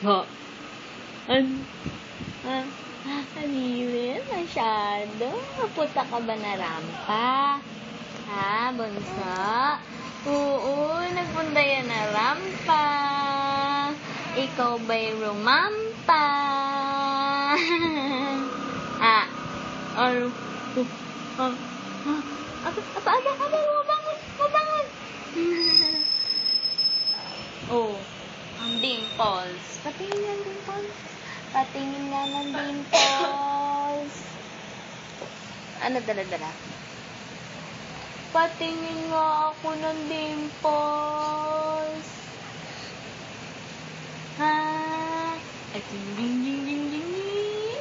Po. Anyway, masyado. Maputa ka ba na rampa? Ha, bunso? Oo, nagpunta yan na rampa. Ikaw ba'y rumampa? Mabangon! Oh, ang dimples. Patingin nga ng dimples. Patingin nga ng dimples. Ano dala-dala? Patingin nga ako ng dimples. Ha? Ay, ding, ding, ding, ding, ding, ding.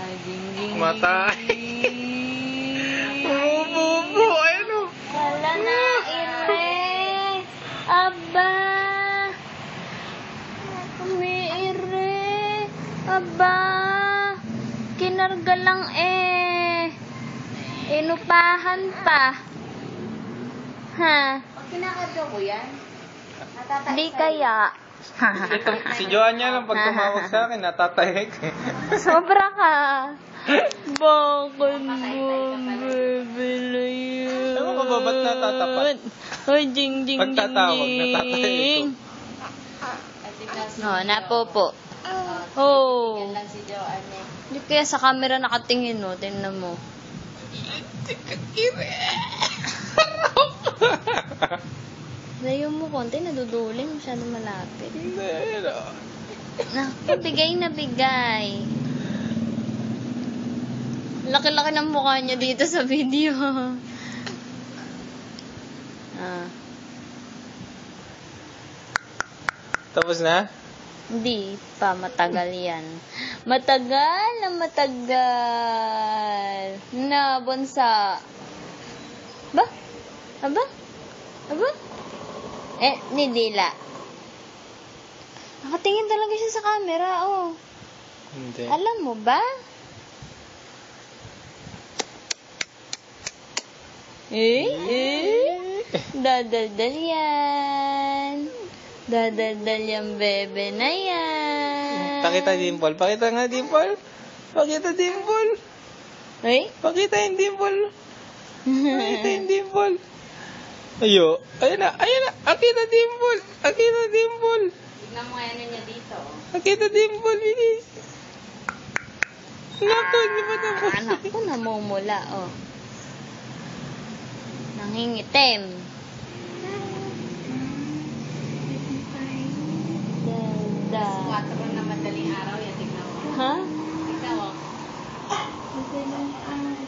Ay, ding, ding, Matay. Bubu, ano? wala na, ire. Aba. Umiire. Aba. Kinarga lang Inupahan pa. Ha? Pag kinakarga ko yan, Di kaya. Ito, si Joanne niya lang pag tumawag sa akin, natatahik. Sobra ka. Bakit mo bibili yun? Ewan ko ba, ba't natatapat? Ay, ding, ding, ding, Pagtatawag, ding. natatahik ko. No, napopo. Oh. yan lang si Joanne. Di kaya sa camera nakatingin, no? Tingnan mo. Layo mo konti, naduduling. Masyado malapit. Naku, bigay na bigay. Laki-laki ng mukha niya dito sa video. Tapos na? Hindi pa, matagal yan. Matagal na matagal. Na, bonsa. Ba? Aba? Aba? Nidila. Nakatingin talaga siya sa camera, oh. Hindi. Alam mo ba? Dadaldal yan. Dadaldal yung bebe na yan. Pakita dimple. Pakita nga dimple. Pakita dimple. Ay? Pakita yung dimple. Pakita yung dimple. Ayo. Ayun na. Ayun na. Akita dimple. Akita dimple. Tignan mo yan niya dito. Akita dimple. Bilis. Naku, hindi pa tapos. Anak ko namumula, oh. Nangingitim. Ganda. 4 na madaling araw yan. Tignan mo. Ha? Tignan mo. Madaling araw na